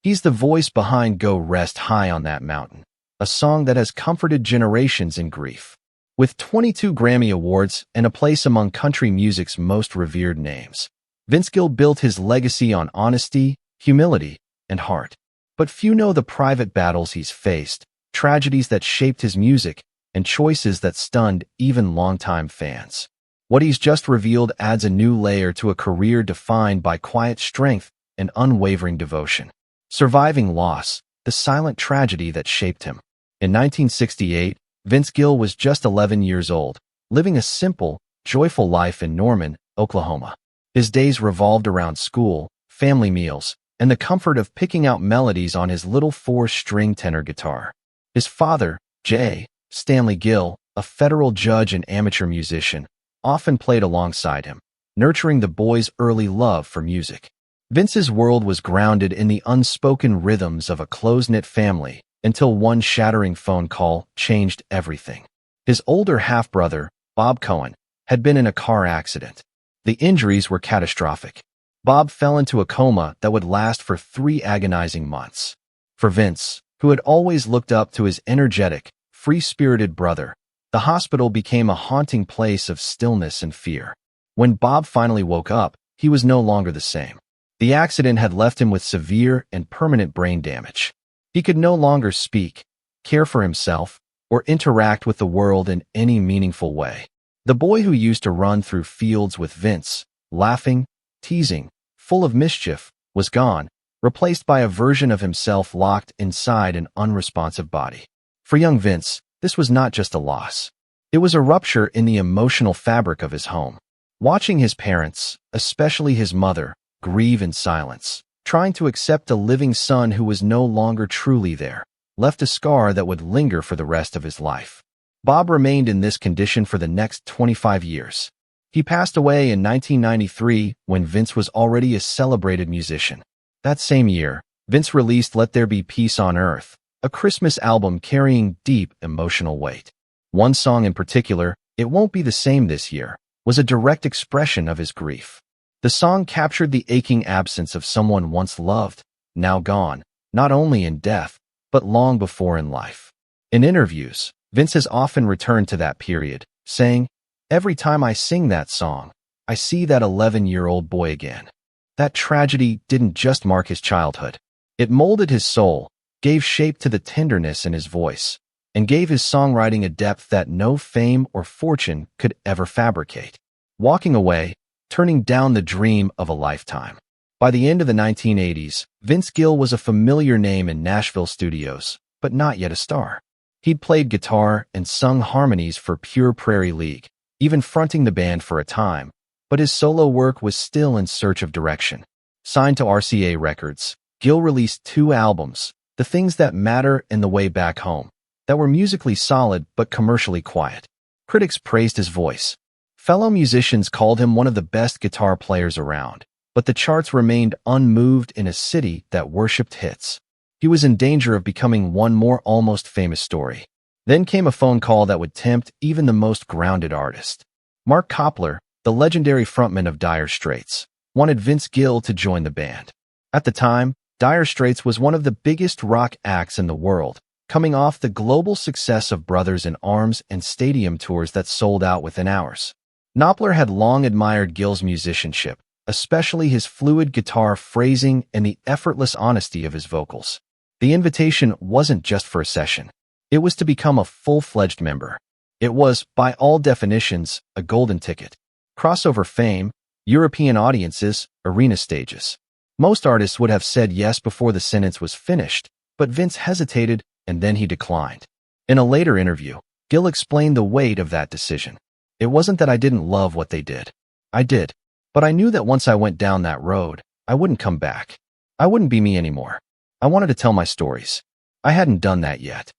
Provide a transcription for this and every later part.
He's the voice behind Go Rest High on That Mountain, a song that has comforted generations in grief. With 22 Grammy Awards and a place among country music's most revered names, Vince Gill built his legacy on honesty, humility, and heart. But few know the private battles he's faced, tragedies that shaped his music, and choices that stunned even longtime fans. What he's just revealed adds a new layer to a career defined by quiet strength and unwavering devotion. Surviving loss, the silent tragedy that shaped him. In 1968, Vince Gill was just 11 years old, living a simple, joyful life in Norman, Oklahoma. His days revolved around school, family meals, and the comfort of picking out melodies on his little 4-string tenor guitar. His father, J. Stanley Gill, a federal judge and amateur musician, often played alongside him, nurturing the boy's early love for music. Vince's world was grounded in the unspoken rhythms of a close-knit family until one shattering phone call changed everything. His older half-brother, Bob Cohen, had been in a car accident. The injuries were catastrophic. Bob fell into a coma that would last for 3 agonizing months. For Vince, who had always looked up to his energetic, free-spirited brother, the hospital became a haunting place of stillness and fear. When Bob finally woke up, he was no longer the same. The accident had left him with severe and permanent brain damage. He could no longer speak, care for himself, or interact with the world in any meaningful way. The boy who used to run through fields with Vince, laughing, teasing, full of mischief, was gone, replaced by a version of himself locked inside an unresponsive body. For young Vince, this was not just a loss. It was a rupture in the emotional fabric of his home. Watching his parents, especially his mother, grieve in silence, trying to accept a living son who was no longer truly there, left a scar that would linger for the rest of his life. Bob remained in this condition for the next 25 years. He passed away in 1993 when Vince was already a celebrated musician. That same year, Vince released Let There Be Peace on Earth, a Christmas album carrying deep emotional weight. One song in particular, It Won't Be the Same This Year, was a direct expression of his grief. The song captured the aching absence of someone once loved, now gone, not only in death, but long before in life. In interviews, Vince has often returned to that period, saying, "Every time I sing that song, I see that 11-year-old boy again." That tragedy didn't just mark his childhood. It molded his soul, gave shape to the tenderness in his voice, and gave his songwriting a depth that no fame or fortune could ever fabricate. Walking away, turning down the dream of a lifetime. By the end of the 1980s, Vince Gill was a familiar name in Nashville studios, but not yet a star. He'd played guitar and sung harmonies for Pure Prairie League, even fronting the band for a time, but his solo work was still in search of direction. Signed to RCA Records, Gill released 2 albums, The Things That Matter and The Way Back Home, that were musically solid but commercially quiet. Critics praised his voice. Fellow musicians called him one of the best guitar players around, but the charts remained unmoved in a city that worshipped hits. He was in danger of becoming one more almost famous story. Then came a phone call that would tempt even the most grounded artist. Mark Knopfler, the legendary frontman of Dire Straits, wanted Vince Gill to join the band. At the time, Dire Straits was one of the biggest rock acts in the world, coming off the global success of Brothers in Arms and stadium tours that sold out within hours. Knopfler had long admired Gill's musicianship, especially his fluid guitar phrasing and the effortless honesty of his vocals. The invitation wasn't just for a session. It was to become a full-fledged member. It was, by all definitions, a golden ticket. Crossover fame, European audiences, arena stages. Most artists would have said yes before the sentence was finished, but Vince hesitated, and then he declined. In a later interview, Gill explained the weight of that decision. "It wasn't that I didn't love what they did. I did. But I knew that once I went down that road, I wouldn't come back. I wouldn't be me anymore. I wanted to tell my stories. I hadn't done that yet."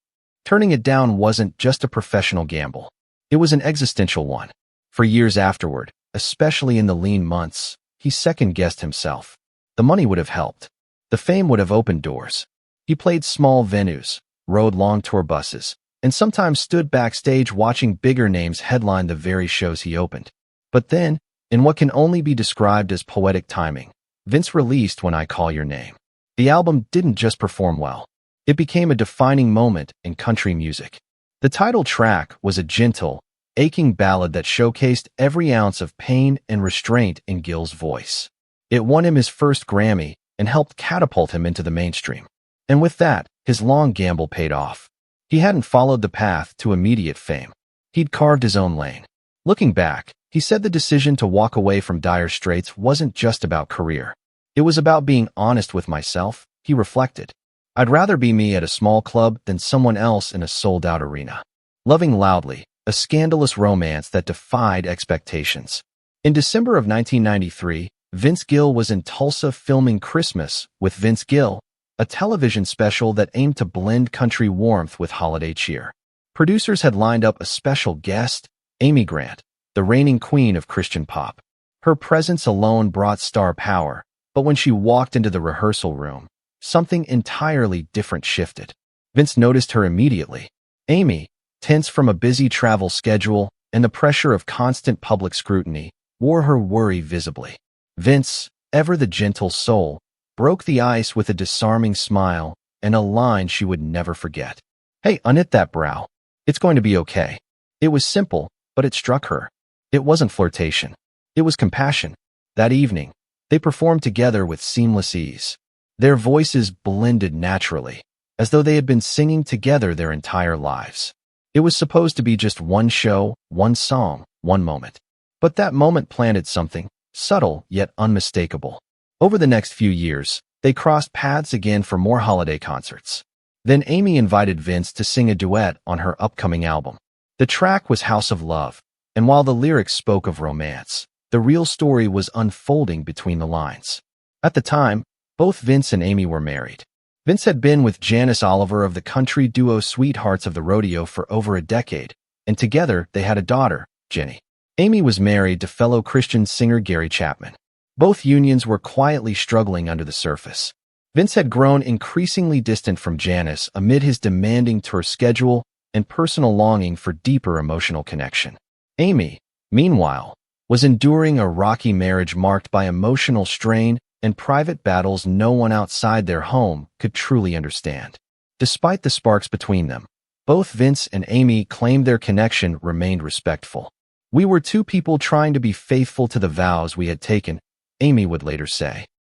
Turning it down wasn't just a professional gamble. It was an existential one. For years afterward, especially in the lean months, he second-guessed himself. The money would have helped. The fame would have opened doors. He played small venues, rode long tour buses, and sometimes stood backstage watching bigger names headline the very shows he opened. But then, in what can only be described as poetic timing, Vince released When I Call Your Name. The album didn't just perform well. It became a defining moment in country music. The title track was a gentle, aching ballad that showcased every ounce of pain and restraint in Gill's voice. It won him his first Grammy and helped catapult him into the mainstream. And with that, his long gamble paid off. He hadn't followed the path to immediate fame. He'd carved his own lane. Looking back, he said the decision to walk away from Dire Straits wasn't just about career. It was about being honest with myself, he reflected. I'd rather be me at a small club than someone else in a sold-out arena. Loving Loudly, a scandalous romance that defied expectations. In December of 1993, Vince Gill was in Tulsa filming Christmas with Vince Gill, a television special that aimed to blend country warmth with holiday cheer. Producers had lined up a special guest, Amy Grant, the reigning queen of Christian pop. Her presence alone brought star power, but when she walked into the rehearsal room, something entirely different shifted. Vince noticed her immediately. Amy, tense from a busy travel schedule and the pressure of constant public scrutiny, wore her worry visibly. Vince, ever the gentle soul, broke the ice with a disarming smile and a line she would never forget. "Hey, unknit that brow. It's going to be okay." It was simple, but it struck her. It wasn't flirtation. It was compassion. That evening, they performed together with seamless ease. Their voices blended naturally, as though they had been singing together their entire lives. It was supposed to be just one show, one song, one moment. But that moment planted something, subtle yet unmistakable. Over the next few years, they crossed paths again for more holiday concerts. Then Amy invited Vince to sing a duet on her upcoming album. The track was House of Love, and while the lyrics spoke of romance, the real story was unfolding between the lines. At the time, both Vince and Amy were married. Vince had been with Janice Oliver of the country duo Sweethearts of the Rodeo for over a decade, and together they had a daughter, Jenny. Amy was married to fellow Christian singer Gary Chapman. Both unions were quietly struggling under the surface. Vince had grown increasingly distant from Janice amid his demanding tour schedule and personal longing for deeper emotional connection. Amy, meanwhile, was enduring a rocky marriage marked by emotional strain and private battles no one outside their home could truly understand. Despite the sparks between them, both Vince and Amy claimed their connection remained respectful. "We were two people trying to be faithful to the vows we had taken," Amy would later say.